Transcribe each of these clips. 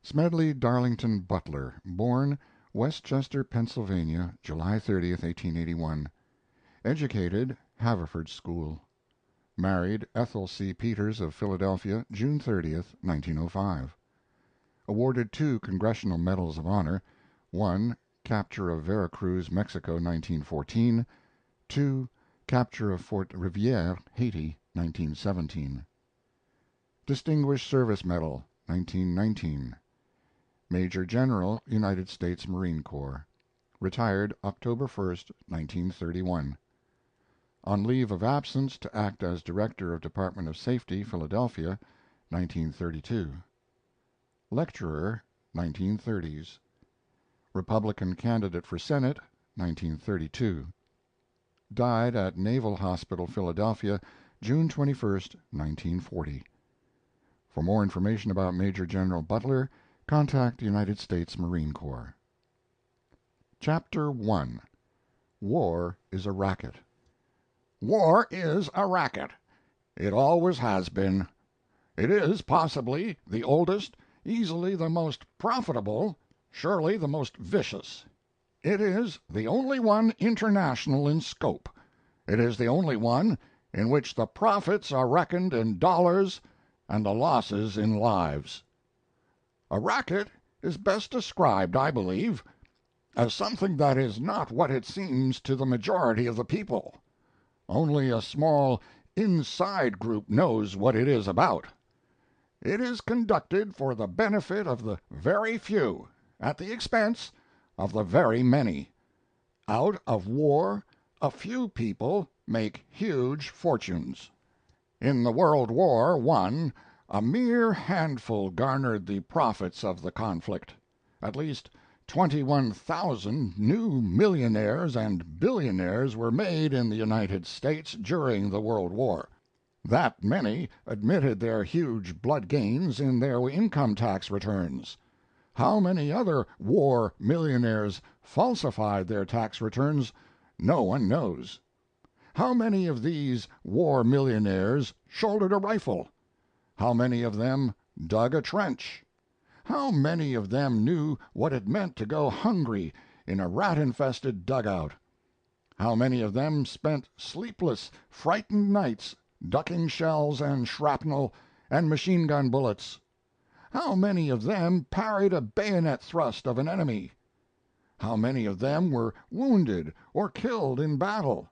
Smedley Darlington Butler, born Westchester, Pennsylvania, July 30, 1881. Educated, Haverford School. Married Ethel C. Peters of Philadelphia, June 30, 1905. Awarded two Congressional Medals of Honor: one, capture of Vera Cruz, Mexico, 1914; two, capture of Fort Riviere, Haiti, 1917. Distinguished Service Medal, 1919. Major General, United States Marine Corps. Retired October 1, 1931. On leave of absence to act as Director of Department of Safety, Philadelphia, 1932. Lecturer, 1930s. Republican candidate for Senate, 1932. Died at Naval Hospital, Philadelphia, June 21, 1940. For more information about Major General Butler, contact United States Marine Corps. Chapter I. War is a Racket. War is a racket. It always has been. It is possibly the oldest, easily the most profitable, surely the most vicious. It is the only one international in scope. It is the only one in which the profits are reckoned in dollars and the losses in lives. A racket is best described, I believe, as something that is not what it seems to the majority of the people. Only a small inside group knows what it is about. It is conducted for the benefit of the very few, at the expense of the very many. Out of war a few people make huge fortunes. In the World War I, a mere handful garnered the profits of the conflict. At least 21,000 new millionaires and billionaires were made in the United States during the World War. That many admitted their huge blood gains in their income tax returns. How many other war millionaires falsified their tax returns no one knows. How many of these war millionaires shouldered a rifle? How many of them dug a trench? How many of them knew what it meant to go hungry in a rat-infested dugout? How many of them spent sleepless, frightened nights ducking shells and shrapnel and machine-gun bullets? How many of them parried a bayonet thrust of an enemy? How many of them were wounded or killed in battle?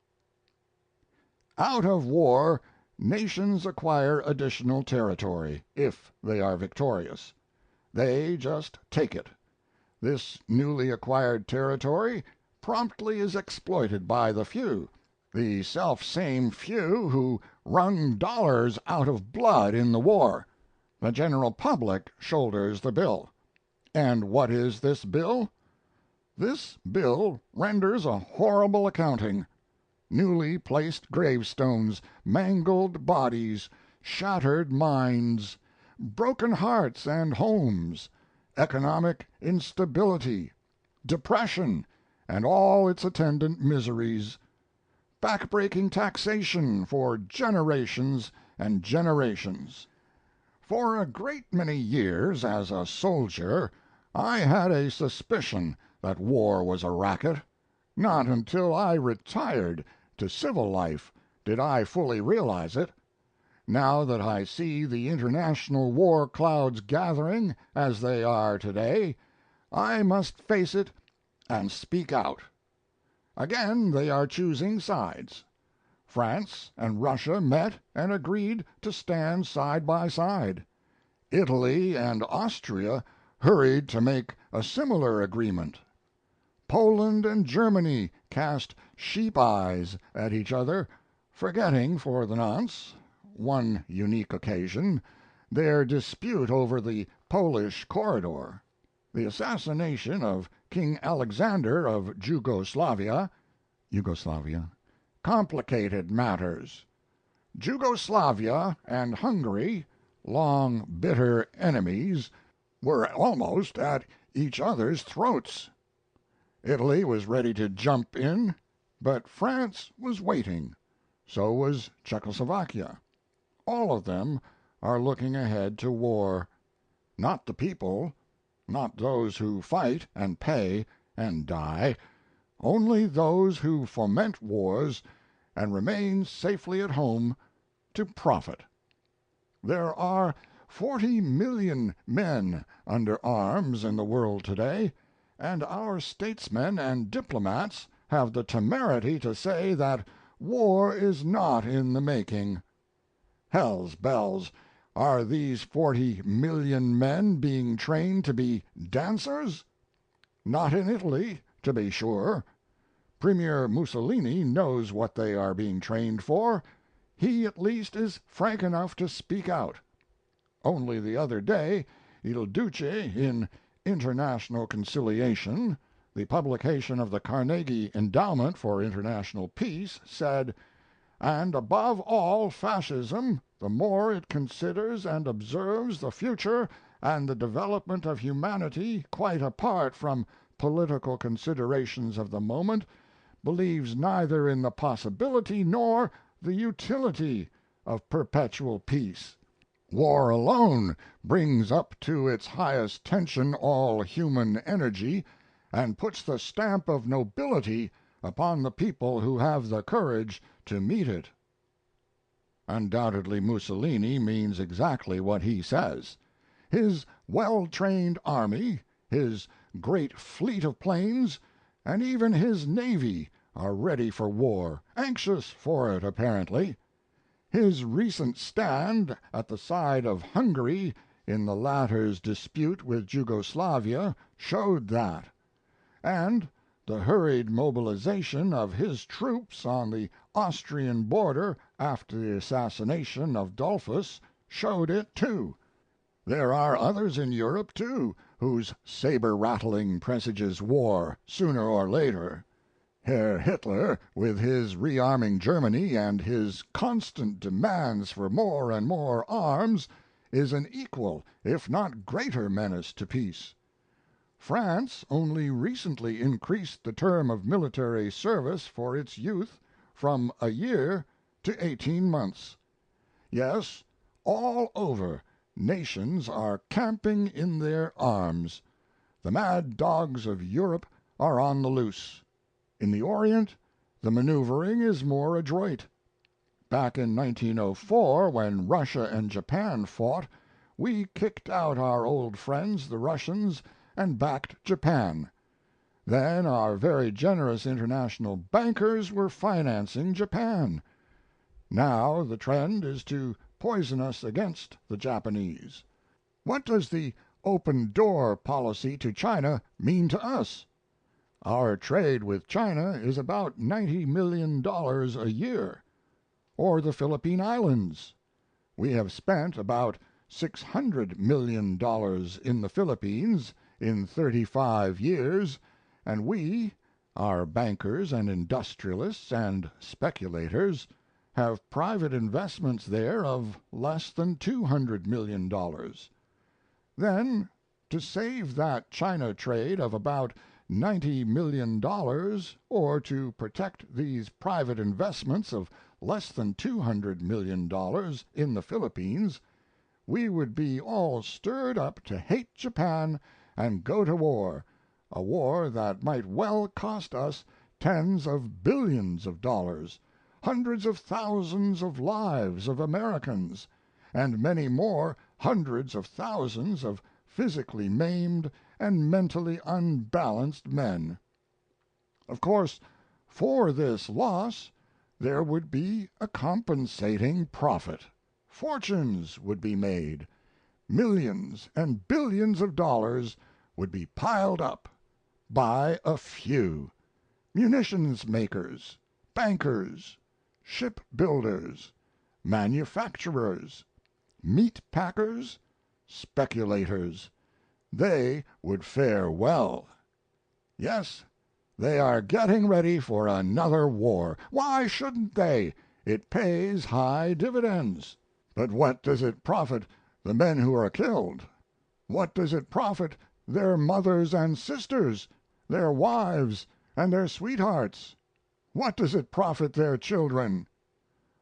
Out of war nations acquire additional territory, if they are victorious. They just take it. This newly acquired territory promptly is exploited by the few, the self-same few who wrung dollars out of blood in the war. The general public shoulders the bill. And what is this bill? This bill renders a horrible accounting. Newly placed gravestones, mangled bodies, shattered minds, broken hearts and homes, economic instability, depression, and all its attendant miseries, backbreaking taxation for generations and generations. For a great many years, as a soldier, I had a suspicion that war was a racket. Not until I retired to civil life did I fully realize it. Now that I see the international war clouds gathering, as they are today, I must face it and speak out. Again they are choosing sides. France and Russia met and agreed to stand side by side. Italy and Austria hurried to make a similar agreement. Poland and Germany cast sheep eyes at each other, forgetting for the nonce, one unique occasion, their dispute over the Polish corridor. The assassination of King Alexander of Jugoslavia complicated matters. Jugoslavia and Hungary, long bitter enemies, were almost at each other's throats. Italy was ready to jump in, but France was waiting. So was Czechoslovakia. All of them are looking ahead to war. Not the people. not those who fight and pay and die, only those who foment wars and remain safely at home to profit. There are 40,000,000 men under arms in the world today, and our statesmen and diplomats have the temerity to say that war is not in the making. Hell's bells! Are these 40,000,000 men being trained to be dancers? Not in Italy, to be sure. Premier Mussolini knows what they are being trained for. He at least is frank enough to speak out. Only the other day Il Duce, in International Conciliation, the publication of the Carnegie Endowment for International Peace, said, "And above all Fascism, the more it considers and observes the future and the development of humanity quite apart from political considerations of the moment, believes neither in the possibility nor the utility of perpetual peace. War alone brings up to its highest tension all human energy, and puts the stamp of nobility upon the people who have the courage to meet it." Undoubtedly Mussolini means exactly what he says. His well trained army, his great fleet of planes, and even his navy are ready for war, anxious for it apparently. His recent stand at the side of Hungary in the latter's dispute with Jugoslavia showed that, and the hurried mobilization of his troops on the Austrian border after the assassination of Dollfuss showed it, too. There are others in Europe, too, whose saber rattling presages war, sooner or later. Herr Hitler, with his rearming Germany and his constant demands for more and more arms, is an equal, if not greater, menace to peace. France only recently increased the term of military service for its youth from a year to 18 months. Yes, all over, nations are camping in their arms. The mad dogs of Europe are on the loose. In the Orient the maneuvering is more adroit. Back in 1904, when Russia and Japan fought, we kicked out our old friends the Russians and backed Japan. Then our very generous international bankers were financing Japan. Now the trend is to poison us against the Japanese. What does the open door policy to China mean to us? Our trade with China is about $90,000,000 a year. Or the Philippine Islands. We have spent about $600,000,000 in the Philippines in 35 years, and we, our bankers and industrialists and speculators, have private investments there of less than $200,000,000. Then, to save that China trade of about $90,000,000, or to protect these private investments of less than $200,000,000 in the Philippines, we would be all stirred up to hate Japan and go to war, a war that might well cost us tens of billions of dollars, hundreds of thousands of lives of Americans, and many more hundreds of thousands of physically maimed and mentally unbalanced men. Of course, for this loss there would be a compensating profit. Fortunes would be made. Millions and billions of dollars would be piled up by a few: munitions makers, bankers, ship builders, manufacturers, meat packers, speculators. They would fare well. Yes, they are getting ready for another war. Why shouldn't they? It pays high dividends. But what does it profit the men who are killed? What does it profit their mothers and sisters, their wives and their sweethearts? What does it profit their children?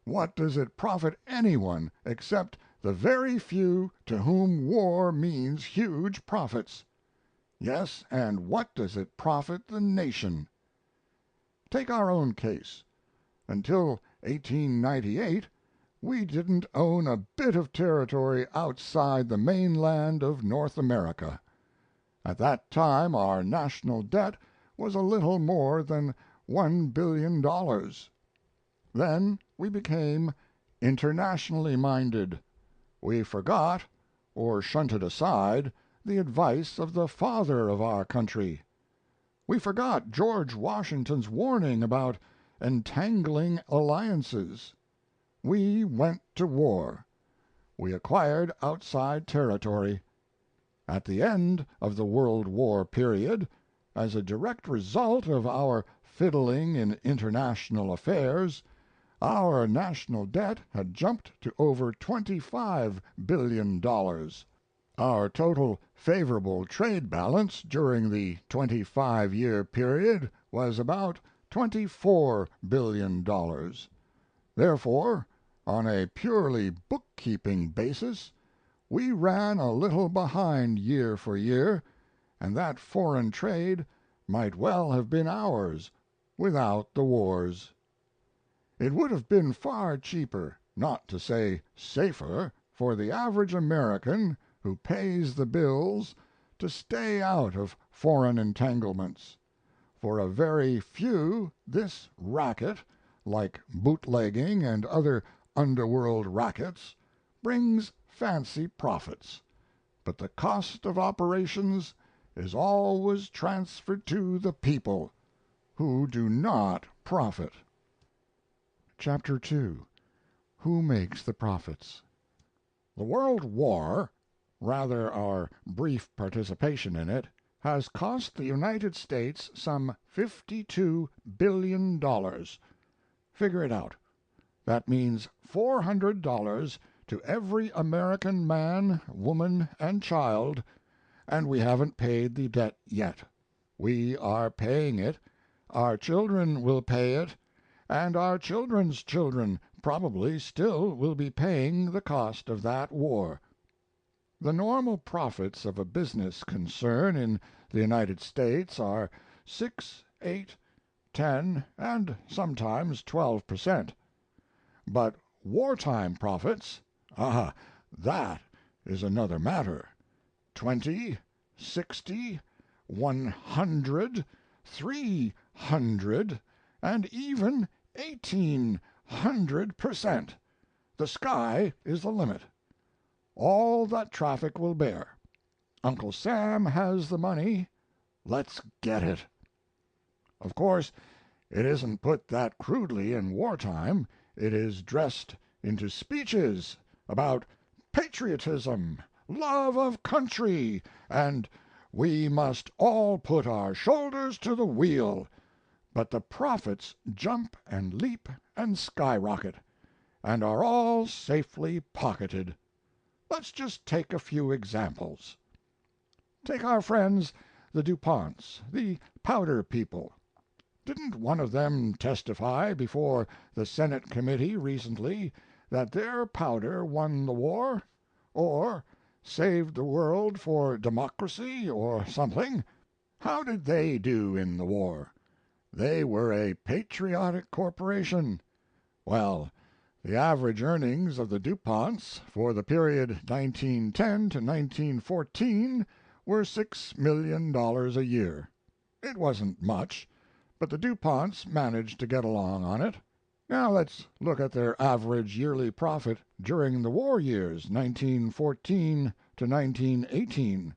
What does it profit anyone except the very few to whom war means huge profits? Yes, and what does it profit the nation? Take our own case. Until 1898 we didn't own a bit of territory outside the mainland of North America. At that time our national debt was a little more than $1 billion. Then we became internationally minded. We forgot, or shunted aside, the advice of the father of our country. We forgot George Washington's warning about entangling alliances. We went to war. We acquired outside territory. At the end of the World War period, as a direct result of our fiddling in international affairs, our national debt had jumped to over $25 billion. Our total favorable trade balance during the 25-year period was about $24 billion. Therefore, on a purely bookkeeping basis, we ran a little behind year for year, and that foreign trade might well have been ours without the wars. It would have been far cheaper, not to say safer, for the average American who pays the bills to stay out of foreign entanglements. For a very few this racket, like bootlegging and other underworld rackets, brings fancy profits, but the cost of operations is always transferred to the people, who do not profit. Chapter 2. Who Makes the Profits? The World War, rather our brief participation in it, has cost the United States some $52 billion. Figure it out. That means $400 to every American man, woman, and child, and we haven't paid the debt yet. We are paying it, our children will pay it, and our children's children probably still will be paying the cost of that war. The normal profits of a business concern in the United States are 6, 8, 10, and sometimes 12%. But wartime profits, that is another matter. 20, 60, 100, 300, and even 1,800%. The sky is the limit. All that traffic will bear. Uncle Sam has the money. Let's get it. Of course, it isn't put that crudely in wartime. It is dressed into speeches about patriotism, love of country, and we must all put our shoulders to the wheel. But the profits jump and leap and skyrocket, and are all safely pocketed. Let's just take a few examples. Take our friends the DuPonts, the powder people. Didn't one of them testify before the Senate committee recently that their powder won the war, or saved the world for democracy, or something? How did they do in the war? They were a patriotic corporation. Well, the average earnings of the DuPonts for the period 1910 to 1914 were $6 million a year. It wasn't much, but the DuPonts managed to get along on it. Now let's look at their average yearly profit during the war years, 1914 to 1918.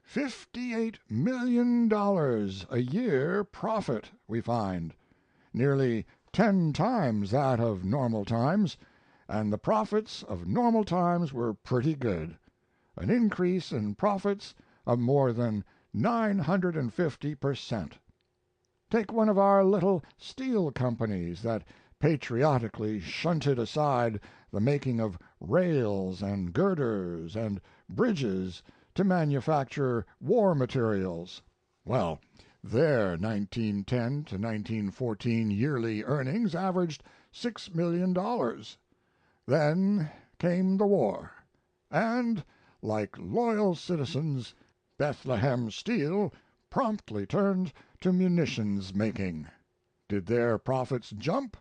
$58 million a year profit, we find, nearly 10 times that of normal times, and the profits of normal times were pretty good, an increase in profits of more than 950%. Take one of our little steel companies that patriotically shunted aside the making of rails and girders and bridges to manufacture war materials. Well, their 1910 to 1914 yearly earnings averaged $6 million. Then came the war, and, like loyal citizens, Bethlehem Steel promptly turned to munitions making. Did their profits jump,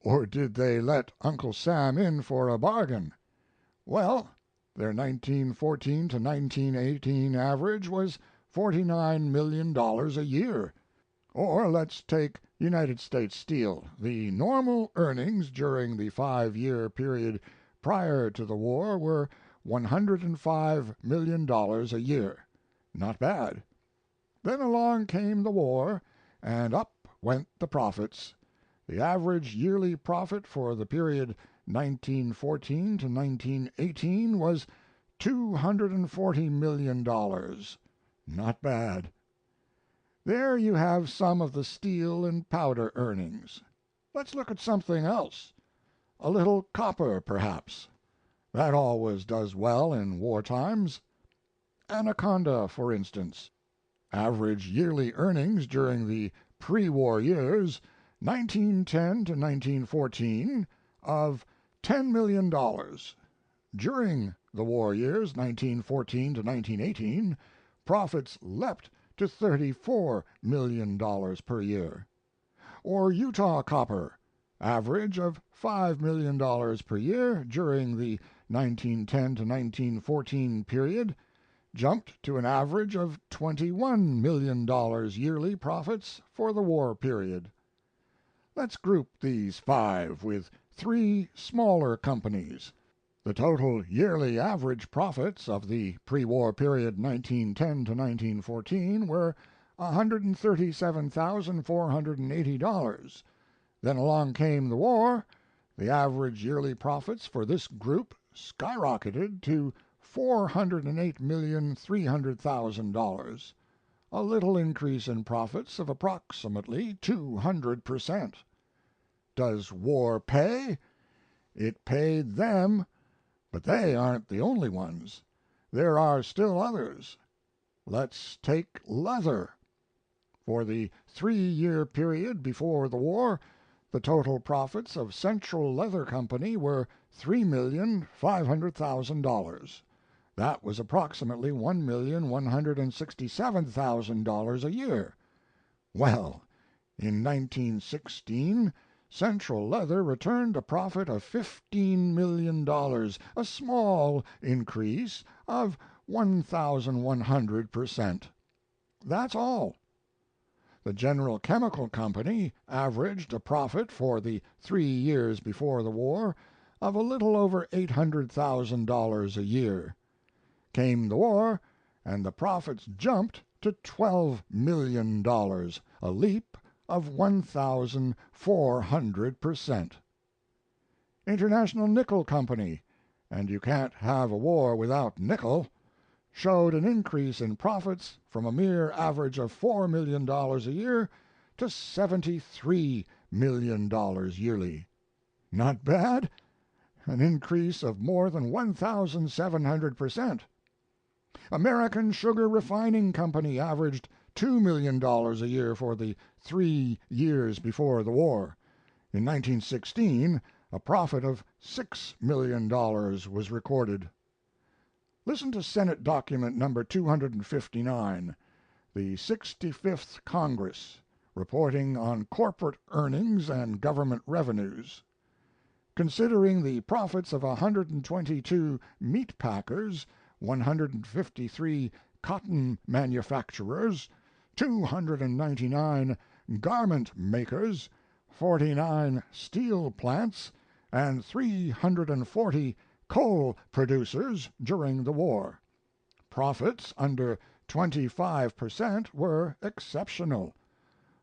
or did they let Uncle Sam in for a bargain? Well, their 1914 to 1918 average was $49 million a year. Or let's take United States Steel. The normal earnings during the 5 year period prior to the war were $105 million a year. Not bad. Then along came the war, and up went the profits. The average yearly profit for the period 1914 to 1918 was $240 million. Not bad. There you have some of the steel and powder earnings. Let's look at something else. A little copper, perhaps. That always does well in war times. Anaconda, for instance. Average yearly earnings during the pre war years, 1910 to 1914, of $10 million. During the war years, 1914 to 1918, profits leapt to $34 million per year. Or Utah copper, average of $5 million per year during the 1910 to 1914 period, jumped to an average of $21 million yearly profits for the war period. Let's group these five with three smaller companies. The total yearly average profits of the pre war period 1910 to 1914 were $137,480. Then along came the war. The average yearly profits for this group skyrocketed to $408,300,000, a little increase in profits of approximately 200%. Does war pay? It paid them, but they aren't the only ones. There are still others. Let's take leather. For the 3 year period before the war, the total profits of Central Leather Company were $3,500,000. That was approximately $1,167,000 a year. Well, in 1916 Central Leather returned a profit of $15 million, a small increase of 1,100%. That's all. The General Chemical Company averaged a profit for the 3 years before the war of a little over $800,000 a year. Came the war, and the profits jumped to $12 million, a leap of 1,400%. International Nickel Company, and you can't have a war without nickel, showed an increase in profits from a mere average of $4 million a year to $73 million yearly. Not bad? An increase of more than 1,700%. American Sugar Refining Company averaged $2 million a year for the 3 years before the war. In 1916, a profit of $6 million was recorded. Listen to Senate document number 259, the 65th Congress, reporting on corporate earnings and government revenues. Considering the profits of 122 meat packers, 153 cotton manufacturers, 299 garment makers, 49 steel plants, and 340 coal producers during the war. Profits under 25% were exceptional.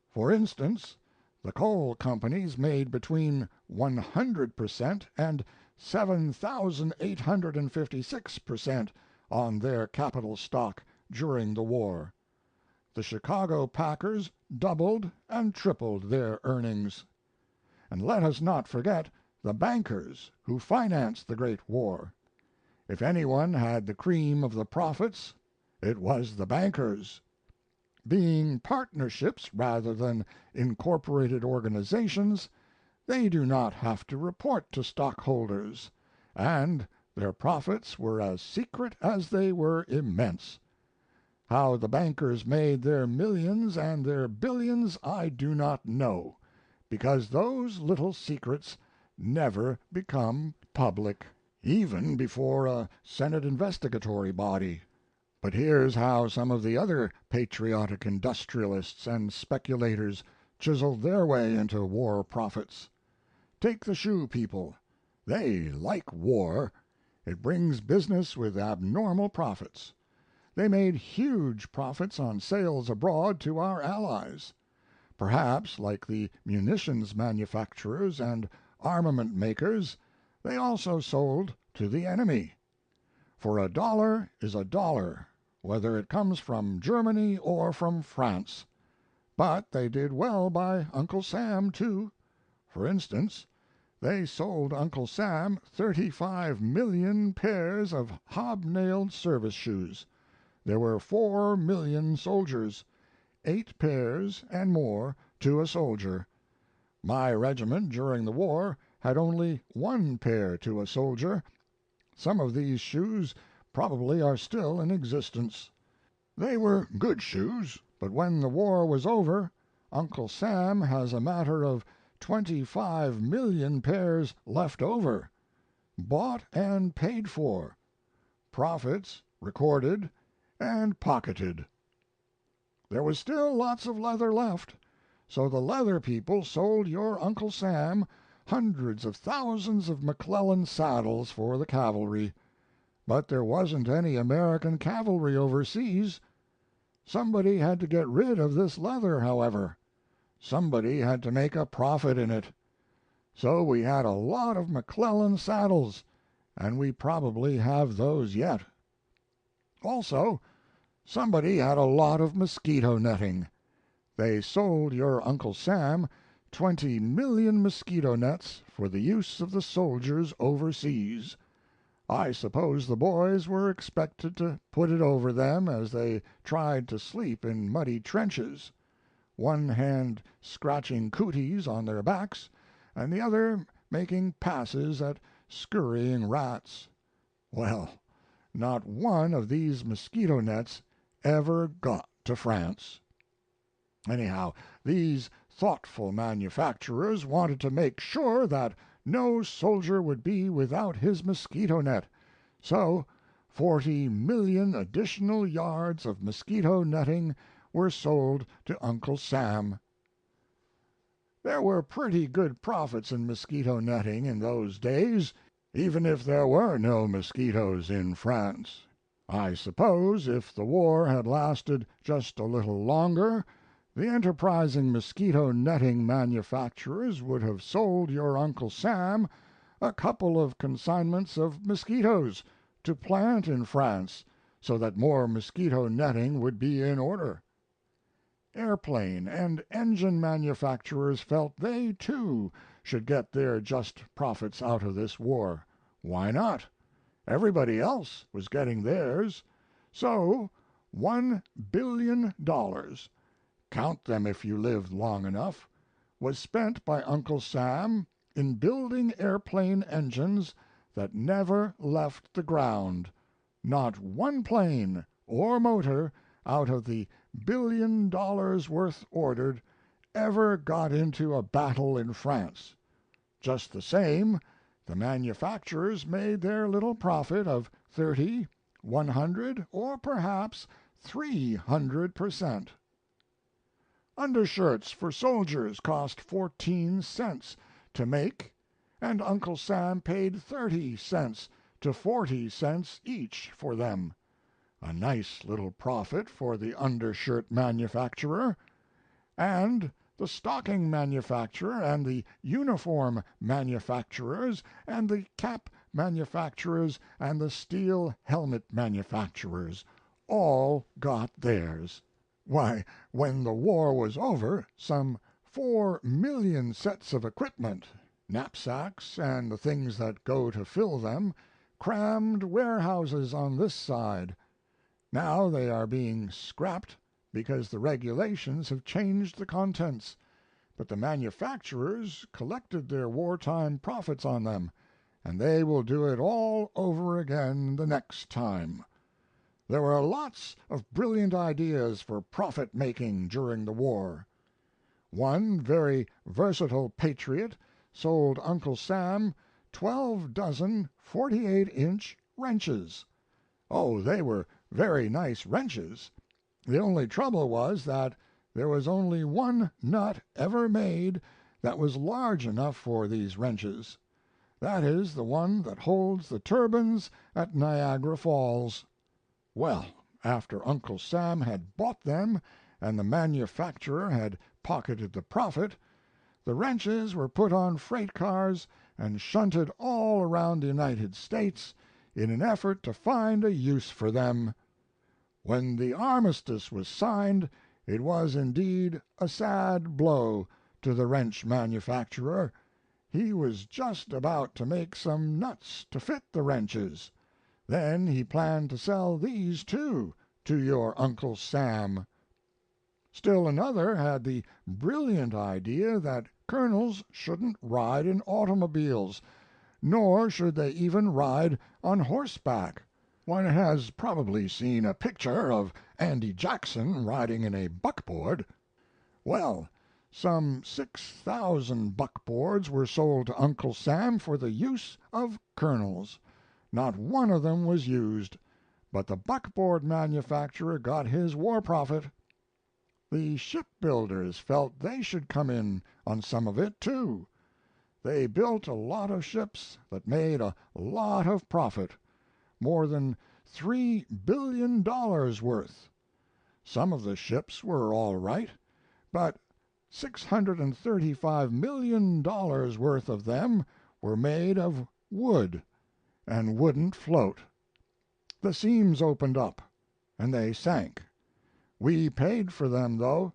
For instance, the coal companies made between 100% and 7,856% on their capital stock during the war. The Chicago packers doubled and tripled their earnings. And let us not forget the bankers who financed the Great War. If anyone had the cream of the profits, it was the bankers. Being partnerships rather than incorporated organizations, they do not have to report to stockholders, and their profits were as secret as they were immense. How the bankers made their millions and their billions I do not know, because those little secrets never become public, even before a Senate investigatory body. But here's how some of the other patriotic industrialists and speculators chiseled their way into war profits. Take the shoe people. They like war. It brings business with abnormal profits. They made huge profits on sales abroad to our allies. Perhaps, like the munitions manufacturers and armament makers, they also sold to the enemy. For a dollar is a dollar, whether it comes from Germany or from France. But they did well by Uncle Sam, too. For instance, they sold Uncle Sam 35,000,000 pairs of hobnailed service shoes. There were 4,000,000 soldiers, 8 pairs and more to a soldier. My regiment during the war had only 1 pair to a soldier. Some of these shoes probably are still in existence. They were good shoes, but when the war was over Uncle Sam has a matter of 25,000,000 pairs left over, bought and paid for, profits recorded and pocketed. There was still lots of leather left, so the leather people sold your Uncle Sam hundreds of thousands of McClellan saddles for the cavalry. But there wasn't any American cavalry overseas. Somebody had to get rid of this leather, however. Somebody had to make a profit in it. So we had a lot of McClellan saddles, and we probably have those yet. Also, somebody had a lot of mosquito netting. They sold your Uncle Sam 20,000,000 mosquito nets for the use of the soldiers overseas. I suppose the boys were expected to put it over them as they tried to sleep in muddy trenches, one hand scratching cooties on their backs and the other making passes at scurrying rats. Well, not one of these mosquito nets ever got to France. Anyhow, these thoughtful manufacturers wanted to make sure that no soldier would be without his mosquito net, so 40,000,000 additional yards of mosquito netting were sold to Uncle Sam. There were pretty good profits in mosquito netting in those days, even if there were no mosquitoes in France. I suppose if the war had lasted just a little longer the enterprising mosquito netting manufacturers would have sold your Uncle Sam a couple of consignments of mosquitoes to plant in France so that more mosquito netting would be in order. Airplane and engine manufacturers felt they, too, should get their just profits out of this war. Why not? Everybody else was getting theirs. So $1 billion, count them if you lived long enough, was spent by Uncle Sam in building airplane engines that never left the ground. Not one plane or motor out of the $1 billion worth ordered ever got into a battle in France. Just the same, the manufacturers made their little profit of 30, 100, or perhaps 300%. Undershirts for soldiers cost 14 cents to make, and Uncle Sam paid 30 cents to 40 cents each for them. A nice little profit for the undershirt manufacturer. And the stocking manufacturer and the uniform manufacturers and the cap manufacturers and the steel helmet manufacturers all got theirs. Why, when the war was over, some 4,000,000 sets of equipment, knapsacks and the things that go to fill them, crammed warehouses on this side. Now they are being scrapped because the regulations have changed the contents, but the manufacturers collected their wartime profits on them, and they will do it all over again the next time. There were lots of brilliant ideas for profit making during the war. One very versatile patriot sold Uncle Sam 12 dozen 48-inch wrenches. Oh, they were very nice wrenches. The only trouble was that there was only one nut ever made that was large enough for these wrenches. That is the one that holds the turbines at Niagara Falls. Well, after Uncle Sam had bought them and the manufacturer had pocketed the profit, the wrenches were put on freight cars and shunted all around the United States in an effort to find a use for them. When the armistice was signed it was indeed a sad blow to the wrench manufacturer. He was just about to make some nuts to fit the wrenches. Then he planned to sell these, too, to your Uncle Sam. Still another had the brilliant idea that colonels shouldn't ride in automobiles, nor should they even ride on horseback. One has probably seen a picture of Andy Jackson riding in a buckboard. Well, some 6,000 buckboards were sold to Uncle Sam for the use of colonels. Not one of them was used, but the buckboard manufacturer got his war profit. The shipbuilders felt they should come in on some of it, too. They built a lot of ships that made a lot of profit, more than $3 billion worth. Some of the ships were all right, but $635 million worth of them were made of wood and wouldn't float. The seams opened up, and they sank. We paid for them, though,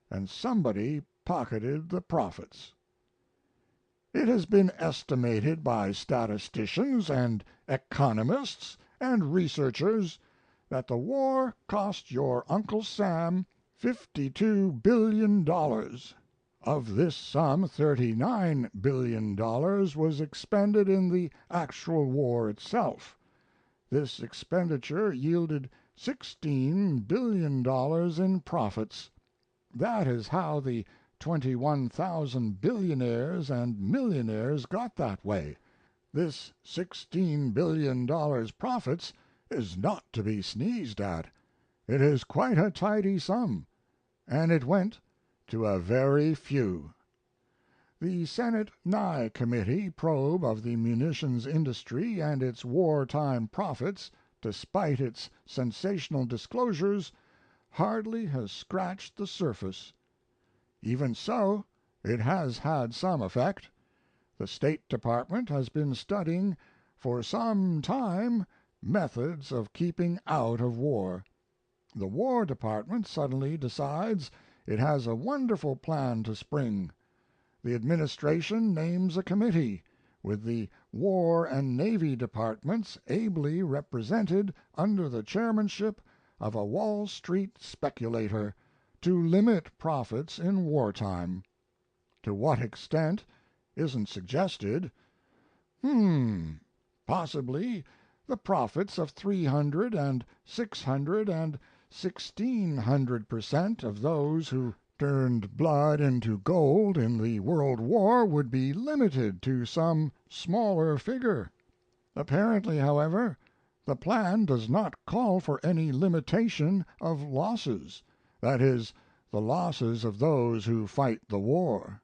and somebody pocketed the profits. It has been estimated by statisticians and economists and researchers that the war cost your Uncle Sam $52 billion. Of this sum, $39 billion was expended in the actual war itself. This expenditure yielded $16 billion in profits. That is how the 21,000 billionaires and millionaires got that way. This $16 billion profits is not to be sneezed at. It is quite a tidy sum, and it went to a very few. The Senate Nye Committee probe of the munitions industry and its wartime profits, despite its sensational disclosures, hardly has scratched the surface. Even so, it has had some effect. The State Department has been studying for some time methods of keeping out of war. The War Department suddenly decides it has a wonderful plan to spring. The administration names a committee, with the War and Navy Departments ably represented under the chairmanship of a Wall Street speculator, to limit profits in wartime. To what extent isn't suggested. Possibly the profits of 300 and 600 and 1,600% of those who turned blood into gold in the World War would be limited to some smaller figure. Apparently, however, the plan does not call for any limitation of losses, that is, the losses of those who fight the war.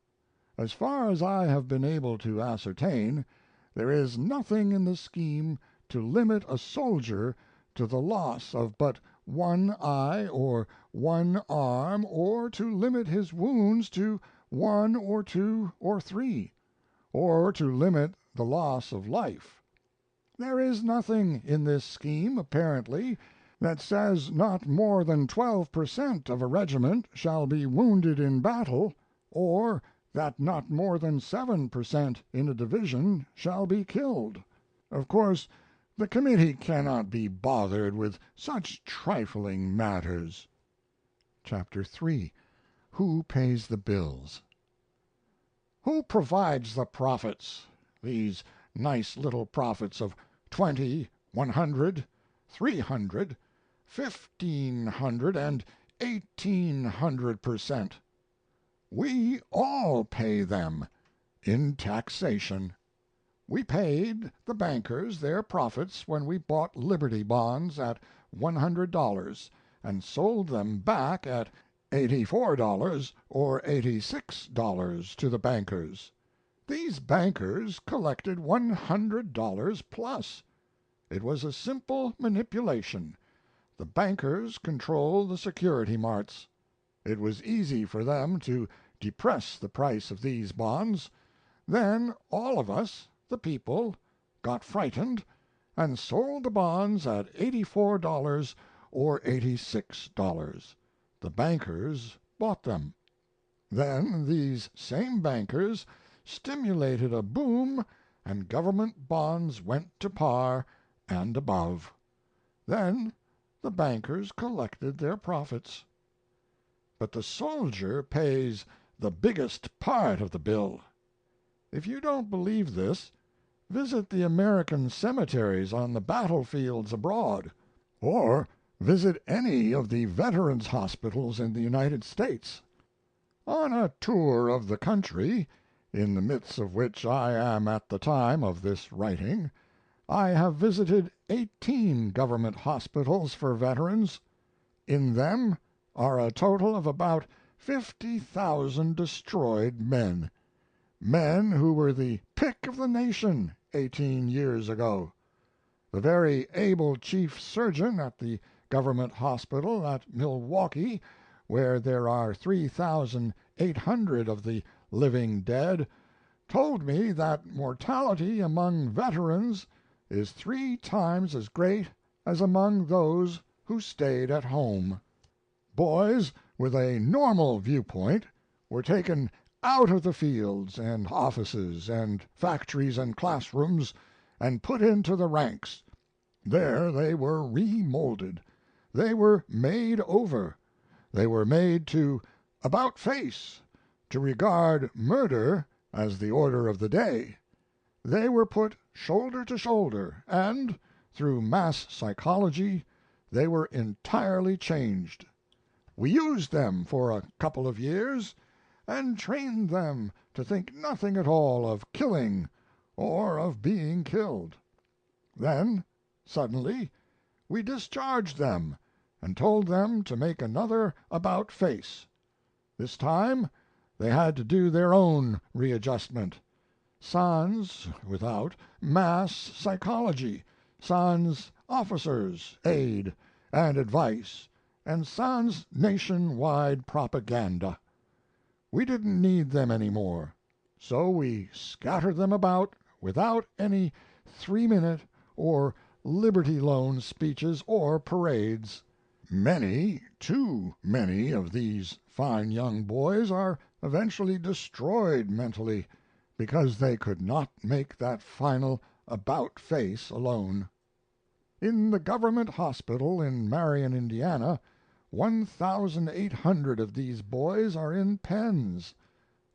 As far as I have been able to ascertain, there is nothing in the scheme to limit a soldier to the loss of but one eye or one arm, or to limit his wounds to one or two or three, or to limit the loss of life. There is nothing in this scheme, apparently, that says not more than 12% of a regiment shall be wounded in battle, or that not more than 7% in a division shall be killed. Of course, the committee cannot be bothered with such trifling matters. Chapter 3. Who pays the bills? Who provides the profits, these nice little profits of 20, 100, 300, 1,500 and 1,800%. We all pay them in taxation. We paid the bankers their profits when we bought Liberty bonds at $100 and sold them back at $84 or $86 to the bankers. These bankers collected $100 plus. It was a simple manipulation. The bankers control the security marts. It was easy for them to depress the price of these bonds. Then all of us, the people, got frightened and sold the bonds at $84 or $86. The bankers bought them. Then these same bankers stimulated a boom and government bonds went to par and above. Then the bankers collected their profits. But the soldier pays the biggest part of the bill. If you don't believe this, visit the American cemeteries on the battlefields abroad, or visit any of the veterans' hospitals in the United States. On a tour of the country, in the midst of which I am at the time of this writing, I have visited 18 government hospitals for veterans. In them are a total of about 50,000 destroyed men. Men who were the pick of the nation 18 years ago. The very able chief surgeon at the government hospital at Milwaukee, where there are 3,800 of the living dead, told me that mortality among veterans is 3 times as great as among those who stayed at home. Boys with a normal viewpoint were taken out of the fields and offices and factories and classrooms and put into the ranks. There they were remolded. They were made over. They were made to about face, to regard murder as the order of the day. They were put shoulder to shoulder, and, through mass psychology, they were entirely changed. We used them for a couple of years, and trained them to think nothing at all of killing or of being killed. Then, suddenly, we discharged them and told them to make another about face. This time they had to do their own readjustment. Sans without mass psychology, sans officers' aid and advice, and sans nation-wide propaganda. We didn't need them any more, so we scattered them about without any 3-minute or Liberty Loan speeches or parades. Many, too many of these fine young boys are eventually destroyed mentally because they could not make that final about face alone. In the government hospital in Marion, Indiana, 1,800 of these boys are in pens,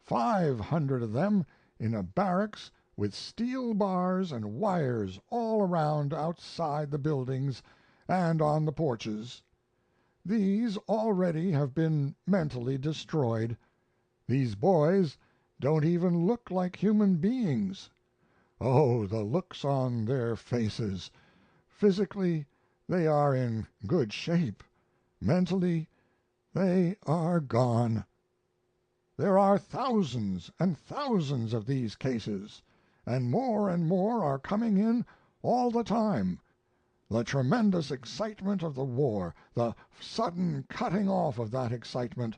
500 of them in a barracks with steel bars and wires all around outside the buildings and on the porches. These already have been mentally destroyed. These boys don't even look like human beings. Oh, the looks on their faces! Physically, they are in good shape. Mentally, they are gone. There are thousands and thousands of these cases, and more are coming in all the time. The tremendous excitement of the war, the sudden cutting off of that excitement,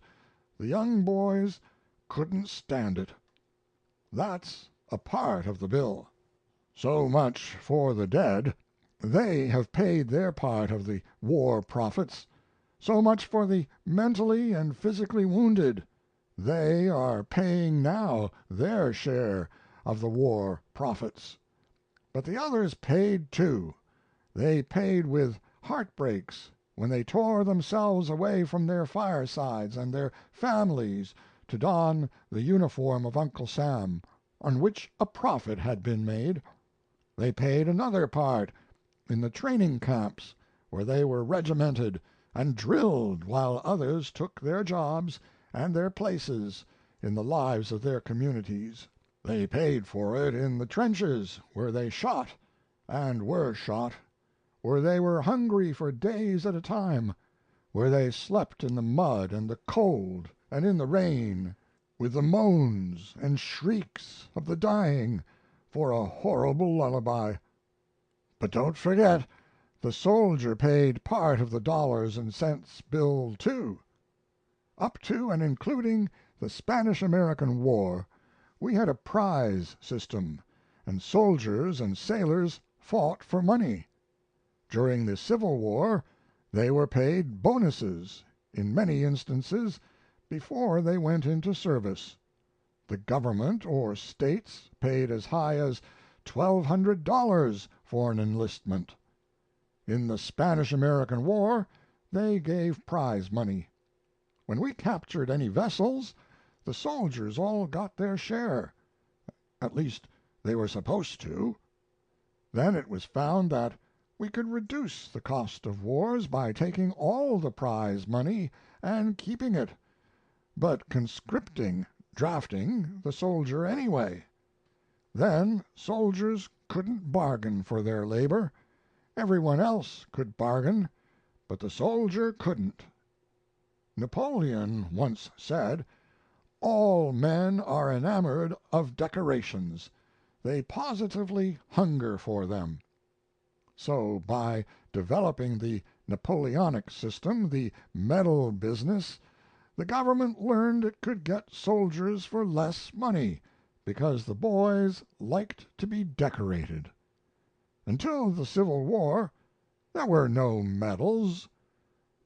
the young boys couldn't stand it. That's a part of the bill. So much for the dead. They have paid their part of the war profits. So much for the mentally and physically wounded. They are paying now their share of the war profits. But the others paid too. They paid with heartbreaks when they tore themselves away from their firesides and their families to don the uniform of Uncle Sam, on which a profit had been made. They paid another part in the training camps where they were regimented and drilled while others took their jobs and their places in the lives of their communities. They paid for it in the trenches where they shot and were shot, where they were hungry for days at a time, where they slept in the mud and the cold and in the rain, with the moans and shrieks of the dying for a horrible lullaby. But don't forget, the soldier paid part of the dollars and cents bill, too. Up to and including the Spanish American War, we had a prize system, and soldiers and sailors fought for money. During the Civil War they were paid bonuses, in many instances, before they went into service. The government or states paid as high as $1,200 for an enlistment. In the Spanish American War they gave prize money. When we captured any vessels, the soldiers all got their share. At least they were supposed to. Then it was found that we could reduce the cost of wars by taking all the prize money and keeping it, but conscripting, drafting the soldier anyway. Then soldiers couldn't bargain for their labor. Everyone else could bargain, but the soldier couldn't. Napoleon once said, "All men are enamored of decorations. They positively hunger for them." So by developing the Napoleonic system, the medal business, the government learned it could get soldiers for less money, because the boys liked to be decorated. Until the Civil War there were no medals.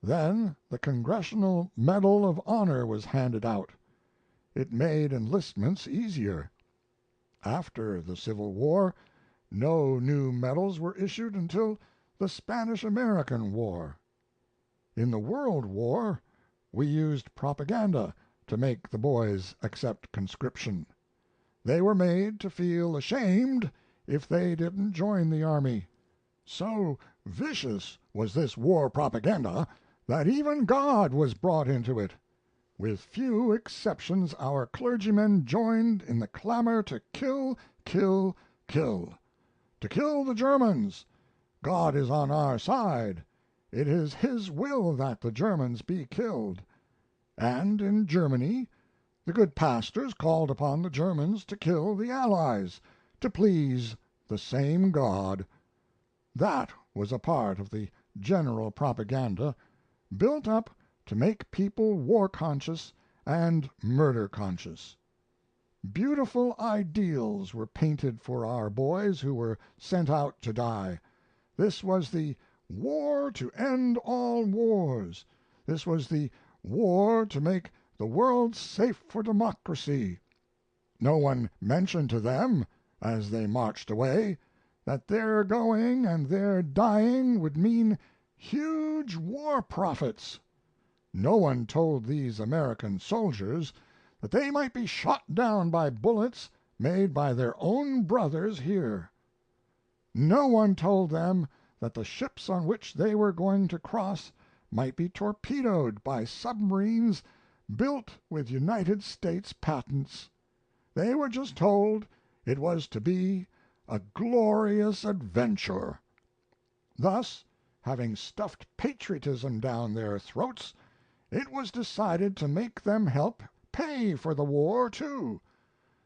Then the Congressional Medal of Honor was handed out. It made enlistments easier. After the Civil War no new medals were issued until the Spanish American War. In the World War we used propaganda to make the boys accept conscription. They were made to feel ashamed if they didn't join the army. So vicious was this war propaganda that even God was brought into it. With few exceptions our clergymen joined in the clamor to kill, kill, kill. To kill the Germans. God is on our side. It is His will that the Germans be killed. And in Germany the good pastors called upon the Germans to kill the Allies, to please the same God. That was a part of the general propaganda, built up to make people war conscious and murder conscious. Beautiful ideals were painted for our boys who were sent out to die. This was the war to end all wars. This was the war to make the world safe for democracy. No one mentioned to them, as they marched away, that their going and their dying would mean huge war profits. No one told these American soldiers that they might be shot down by bullets made by their own brothers here. No one told them that the ships on which they were going to cross might be torpedoed by submarines built with United States patents. They were just told it was to be a glorious adventure. Thus, having stuffed patriotism down their throats, it was decided to make them help pay for the war, too.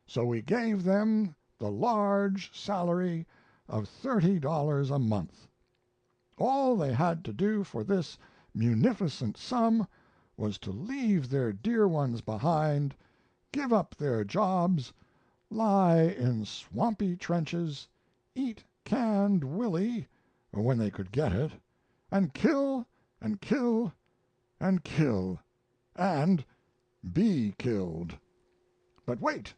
So we gave them the large salary of $30 a month. All they had to do for this munificent sum was to leave their dear ones behind, give up their jobs, lie in swampy trenches, eat canned willy when they could get it, and kill and kill and kill and be killed. But wait!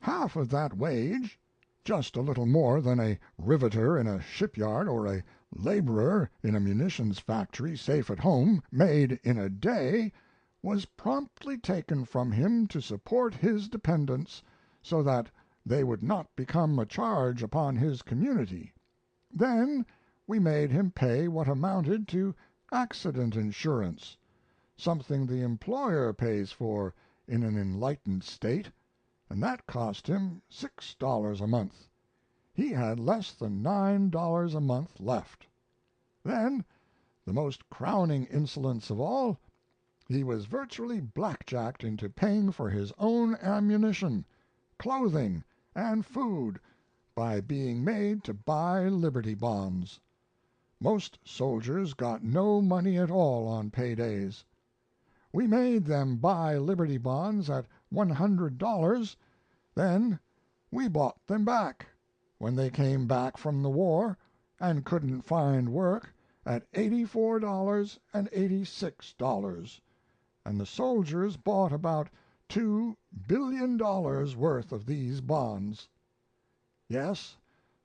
Half of that wage, just a little more than a riveter in a shipyard or a laborer in a munitions factory safe at home made in a day, was promptly taken from him to support his dependents, so that they would not become a charge upon his community. Then we made him pay what amounted to accident insurance, something the employer pays for in an enlightened state, and that cost him $6 a month. He had less than $9 a month left. Then, the most crowning insolence of all, he was virtually blackjacked into paying for his own ammunition, clothing, and food by being made to buy Liberty Bonds. Most soldiers got no money at all on pay days. We made them buy Liberty Bonds at $100, then we bought them back, when they came back from the war and couldn't find work, at $84 and $86, and the soldiers bought about $2 billion worth of these bonds. Yes,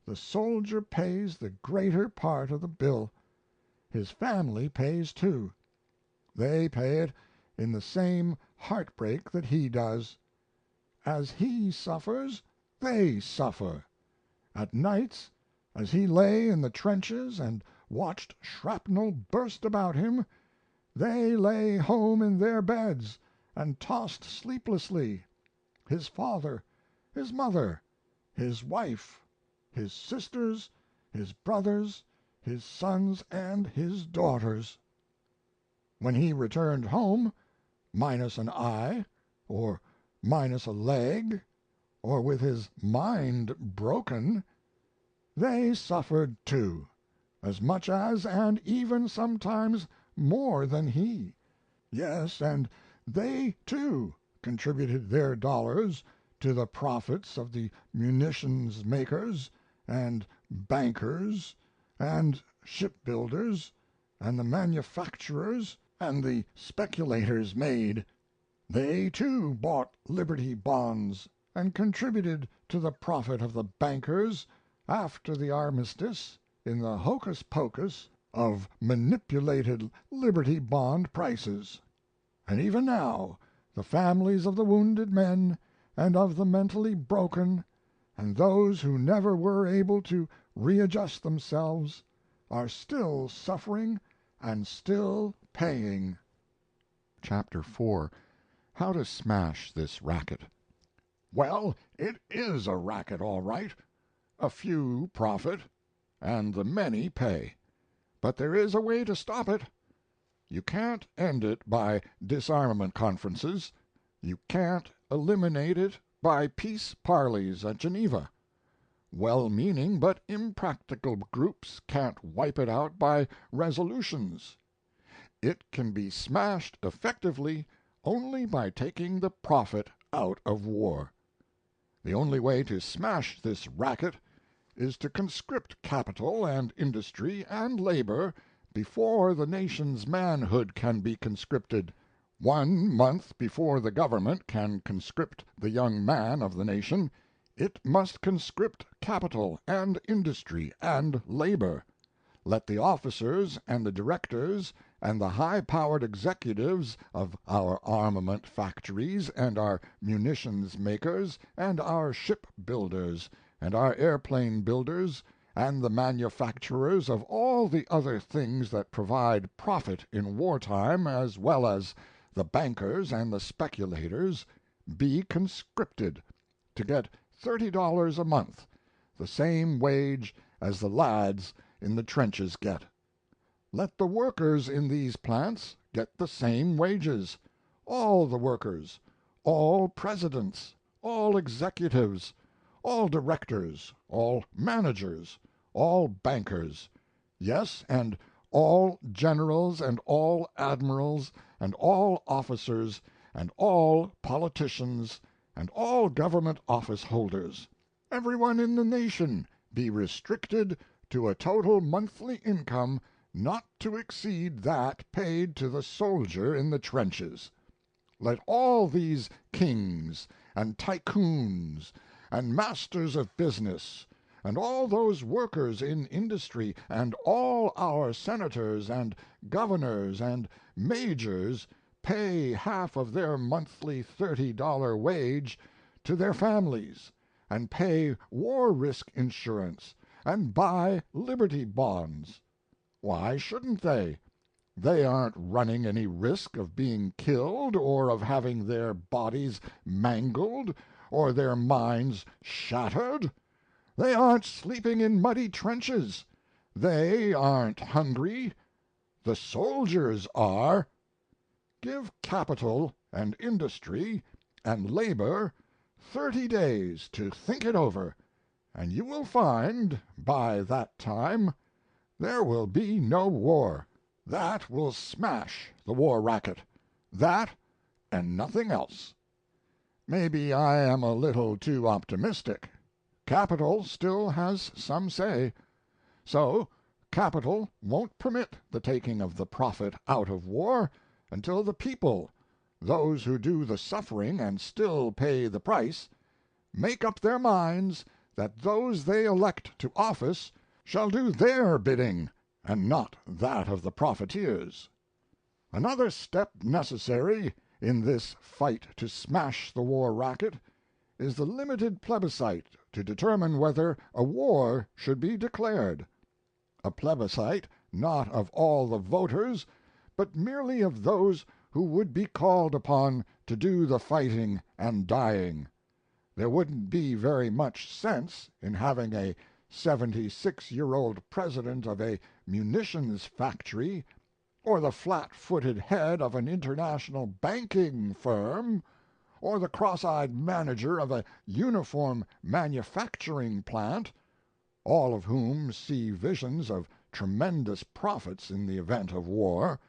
the soldier pays the greater part of the bill. His family pays too. They pay it in the same heartbreak that he does. As he suffers, they suffer. At nights, as he lay in the trenches and watched shrapnel burst about him, they lay home in their beds and tossed sleeplessly, his father, his mother, his wife, his sisters, his brothers, his sons, and his daughters. When he returned home, minus an eye, or minus a leg, or with his mind broken, they suffered too, as much as, and even sometimes more than he. Yes, and they too contributed their dollars to the profits of the munitions makers, and bankers, and shipbuilders, and the manufacturers, and the speculators made. They too bought Liberty Bonds and contributed to the profit of the bankers after the armistice in the hocus pocus of manipulated Liberty Bond prices. And even now the families of the wounded men and of the mentally broken, and those who never were able to readjust themselves, are still suffering and still paying. Chapter 4. How to Smash This Racket. Well, it is a racket, all right. A few profit, and the many pay. But there is a way to stop it. You can't end it by disarmament conferences. You can't eliminate it by peace parleys at Geneva. Well-meaning but impractical groups can't wipe it out by resolutions. It can be smashed effectively only by taking the profit out of war. The only way to smash this racket is to conscript capital and industry and labor before the nation's manhood can be conscripted. 1 month before the government can conscript the young man of the nation, it must conscript capital and industry and labor. Let the officers and the directors and the high-powered executives of our armament factories and our munitions makers and our ship builders and our airplane builders and the manufacturers of all the other things that provide profit in wartime, as well as the bankers and the speculators, be conscripted to get $30 a month, the same wage as the lads in the trenches get. Let the workers in these plants get the same wages, all the workers, all presidents, all executives, all directors, all managers, all bankers, yes, and all generals and all admirals and all officers and all politicians and all government office holders, everyone in the nation, be restricted to a total monthly income not to exceed that paid to the soldier in the trenches. Let all these kings and tycoons and masters of business, and all those workers in industry, and all our senators and governors and majors pay half of their monthly $30 wage to their families, and pay war risk insurance, and buy Liberty bonds. Why shouldn't they? They aren't running any risk of being killed, or of having their bodies mangled, or their minds shattered. They aren't sleeping in muddy trenches. They aren't hungry. The soldiers are. Give capital and industry and labor 30 days to think it over, and you will find by that time there will be no war. That will smash the war racket. That and nothing else. Maybe I am a little too optimistic. Capital still has some say. So capital won't permit the taking of the profit out of war until the people, those who do the suffering and still pay the price, make up their minds that those they elect to office shall do their bidding and not that of the profiteers. Another step necessary in this fight to smash the war racket is the limited plebiscite to determine whether a war should be declared. A plebiscite not of all the voters, but merely of those who would be called upon to do the fighting and dying. There wouldn't be very much sense in having a 76-year-old president of a munitions factory, or the flat-footed head of an international banking firm, or the cross-eyed manager of a uniform manufacturing plant, all of whom see visions of tremendous profits in the event of war,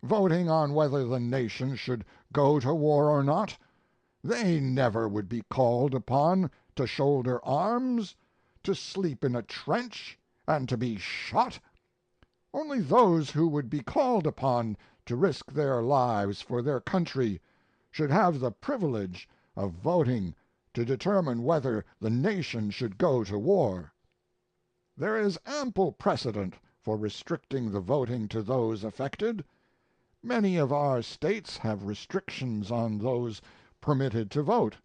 voting on whether the nation should go to war or not. They never would be called upon to shoulder arms, to sleep in a trench, and to be shot. Only those who would be called upon to risk their lives for their country should have the privilege of voting to determine whether the nation should go to war. There is ample precedent for restricting the voting to those affected. Many of our states have restrictions on those permitted to vote.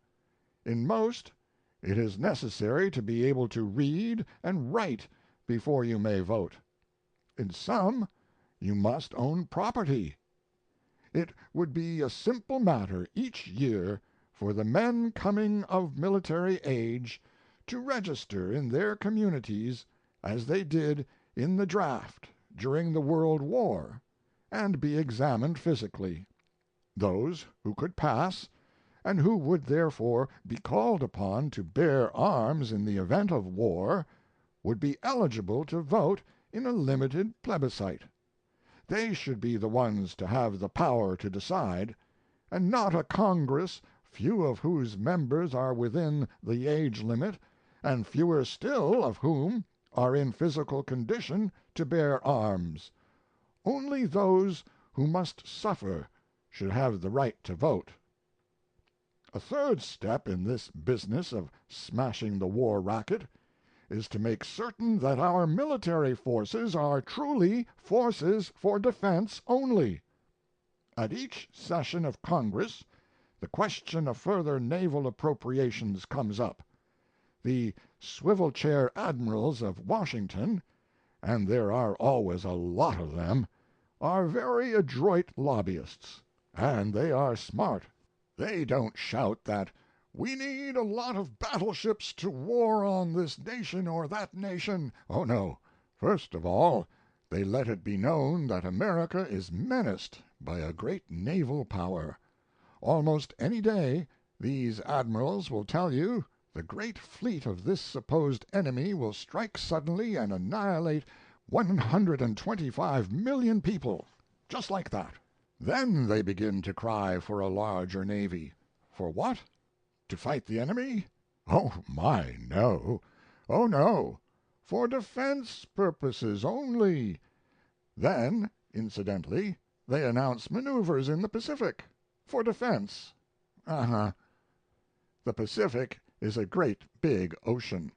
In most, it is necessary to be able to read and write before you may vote. In some, you must own property. It would be a simple matter each year for the men coming of military age to register in their communities as they did in the draft during the World War, and be examined physically. Those who could pass, and who would therefore be called upon to bear arms in the event of war, would be eligible to vote in a limited plebiscite. They should be the ones to have the power to decide, and not a Congress few of whose members are within the age limit, and fewer still of whom are in physical condition to bear arms. Only those who must suffer should have the right to vote. A third step in this business of smashing the war racket is to make certain that our military forces are truly forces for defense only. At each session of Congress the question of further naval appropriations comes up. The swivel-chair admirals of Washington, and there are always a lot of them, are very adroit lobbyists, and they are smart. They don't shout that "we need a lot of battleships to war on this nation or that nation." Oh, no. First of all, they let it be known that America is menaced by a great naval power. Almost any day these admirals will tell you the great fleet of this supposed enemy will strike suddenly and annihilate 125,000,000 people, just like that. Then they begin to cry for a larger navy. For what? To fight the enemy? Oh, my, no. Oh, no. For defense purposes only. Then, incidentally, they announce maneuvers in the Pacific. For defense. Uh-huh. The Pacific is a great big ocean.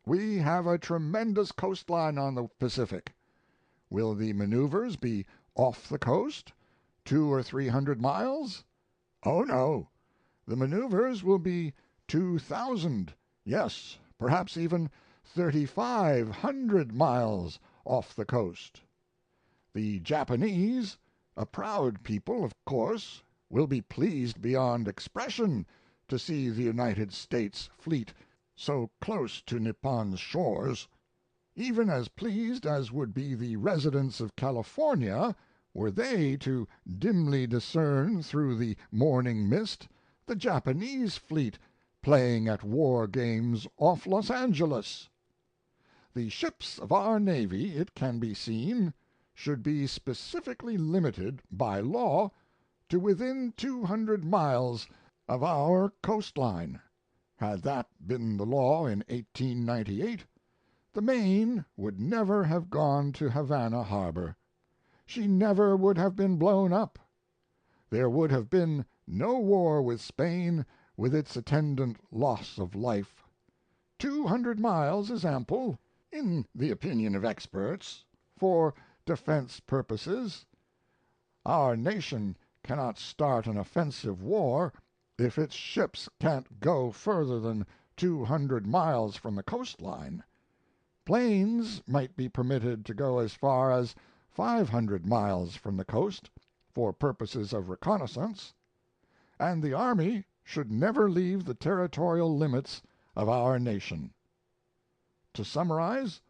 We have a tremendous coastline on the Pacific. Will the maneuvers be off the coast, 200 or 300 miles? Oh, no. The maneuvers will be 2,000, yes, perhaps even 3,500 miles off the coast. The Japanese, a proud people, of course, will be pleased beyond expression to see the United States fleet so close to Nippon's shores, even as pleased as would be the residents of California were they to dimly discern through the morning mist the Japanese fleet playing at war games off Los Angeles. The ships of our Navy, it can be seen, should be specifically limited by law to within 200 miles of our coastline. Had that been the law in 1898, the Maine would never have gone to Havana Harbor. She never would have been blown up. There would have been no war with Spain with its attendant loss of life. 200 miles is ample, in the opinion of experts, for defense purposes. Our nation cannot start an offensive war if its ships can't go further than 200 miles from the coastline. Planes might be permitted to go as far as 500 miles from the coast for purposes of reconnaissance, and the Army should never leave the territorial limits of our nation. To summarize,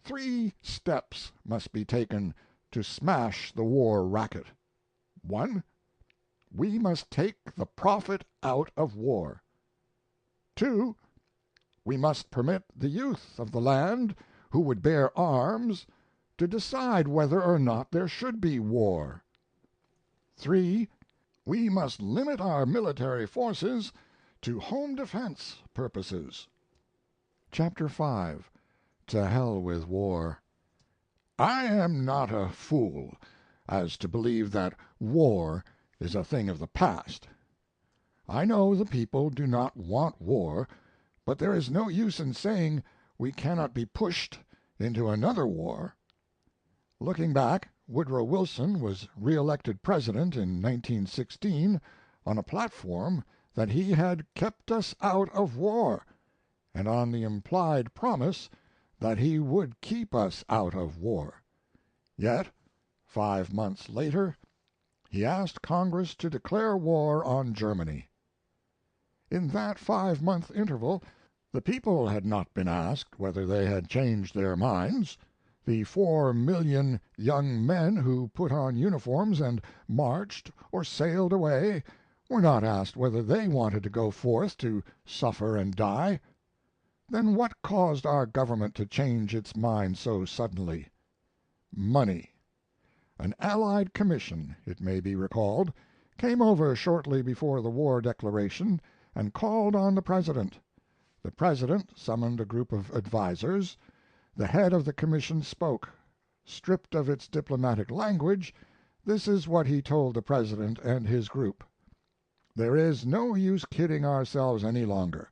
3 steps must be taken to smash the war racket. 1. We must take the profit out of war. 2. We must permit the youth of the land who would bear arms to decide whether or not there should be war. 3. We must limit our military forces to home defense purposes. Chapter 5. To Hell with War. I am not a fool as to believe that war is a thing of the past. I know the people do not want war, but there is no use in saying we cannot be pushed into another war. Looking back, Woodrow Wilson was reelected president in 1916 on a platform that he had kept us out of war, and on the implied promise that he would keep us out of war. Yet, 5 months later, he asked Congress to declare war on Germany. In that 5-month interval, the people had not been asked whether they had changed their minds. The 4 million young men who put on uniforms and marched or sailed away were not asked whether they wanted to go forth to suffer and die. Then what caused our government to change its mind so suddenly? Money. An Allied commission, it may be recalled, came over shortly before the war declaration and called on the President. The President summoned a group of advisers. The head of the commission spoke. Stripped of its diplomatic language, this is what he told the President and his group. There is no use kidding ourselves any longer.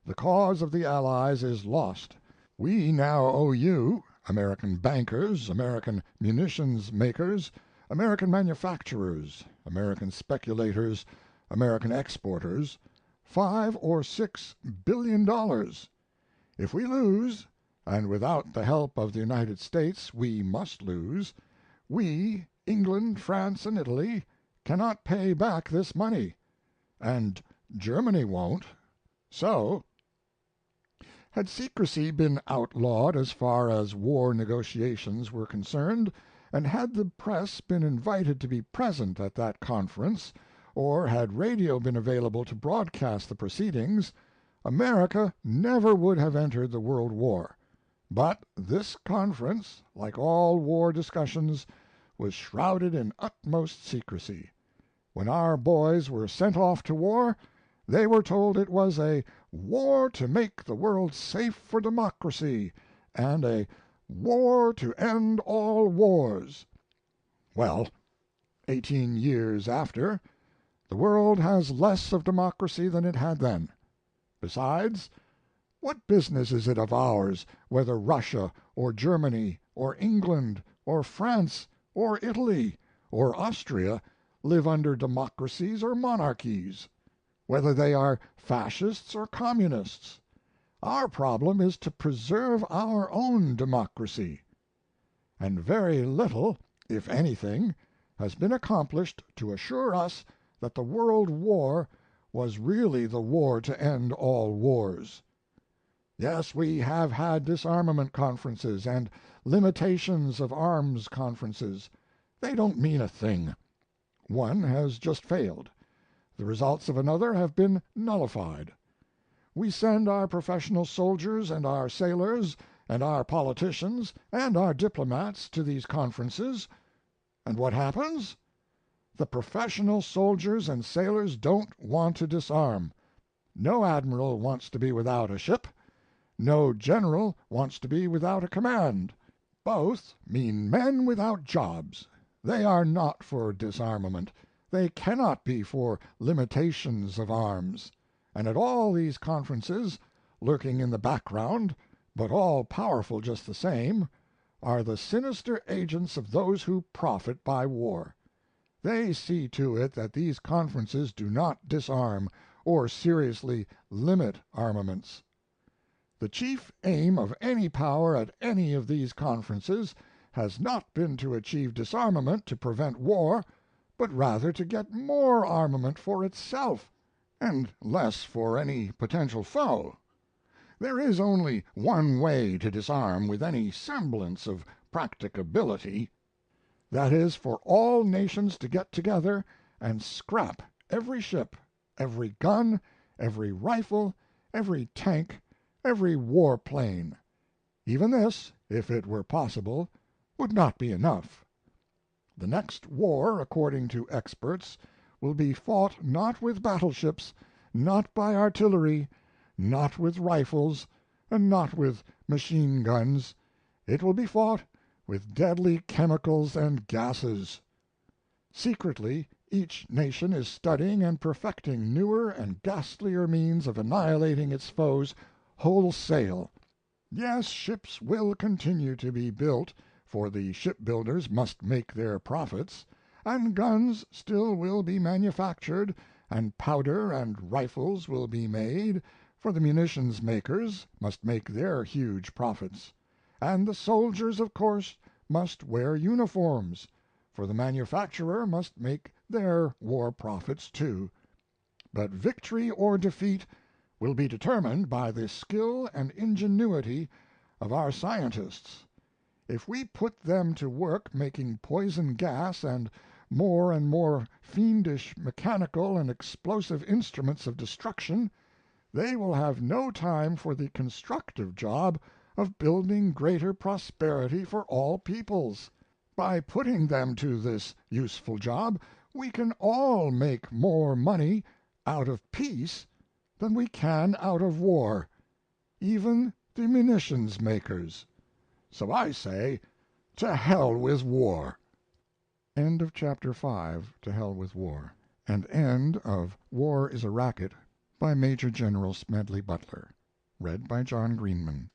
The cause of the Allies is lost. We now owe you, American bankers, American munitions makers, American manufacturers, American speculators, American exporters, $5 or $6 billion. If we lose, and without the help of the United States we must lose, we, England, France, and Italy, cannot pay back this money, and Germany won't. So, had secrecy been outlawed as far as war negotiations were concerned, and had the press been invited to be present at that conference, or had radio been available to broadcast the proceedings, America never would have entered the World War. But this conference, like all war discussions, was shrouded in utmost secrecy. When our boys were sent off to war, they were told it was a war to make the world safe for democracy and a war to end all wars. Well, 18 years after, the world has less of democracy than it had then. Besides, what business is it of ours whether Russia or Germany or England or France or Italy or Austria live under democracies or monarchies, whether they are fascists or communists? Our problem is to preserve our own democracy. And very little, if anything, has been accomplished to assure us that the World War was really the war to end all wars. Yes, we have had disarmament conferences and limitations of arms conferences. They don't mean a thing. One has just failed. The results of another have been nullified. We send our professional soldiers and our sailors and our politicians and our diplomats to these conferences, and what happens? The professional soldiers and sailors don't want to disarm. No admiral wants to be without a ship. No general wants to be without a command. Both mean men without jobs. They are not for disarmament. They cannot be for limitations of arms. And at all these conferences, lurking in the background, but all powerful just the same, are the sinister agents of those who profit by war. They see to it that these conferences do not disarm or seriously limit armaments. The chief aim of any power at any of these conferences has not been to achieve disarmament to prevent war, but rather to get more armament for itself, and less for any potential foe. There is only one way to disarm with any semblance of practicability. That is for all nations to get together and scrap every ship, every gun, every rifle, every tank, every warplane. Even this, if it were possible, would not be enough. The next war, according to experts, will be fought not with battleships, not by artillery, not with rifles, and not with machine guns. It will be fought with deadly chemicals and gases. Secretly, each nation is studying and perfecting newer and ghastlier means of annihilating its foes wholesale. Yes, ships will continue to be built, for the shipbuilders must make their profits, and guns still will be manufactured, and powder and rifles will be made, for the munitions makers must make their huge profits, and the soldiers, of course, must wear uniforms, for the manufacturer must make their war profits too. But victory or defeat will be determined by the skill and ingenuity of our scientists. If we put them to work making poison gas and more fiendish mechanical and explosive instruments of destruction, they will have no time for the constructive job of building greater prosperity for all peoples. By putting them to this useful job, we can all make more money out of peace than we can out of war, even the munitions makers. So I say, to hell with war. End of Chapter 5, To Hell with War, and end of War is a Racket by Major General Smedley Butler. Read by John Greenman.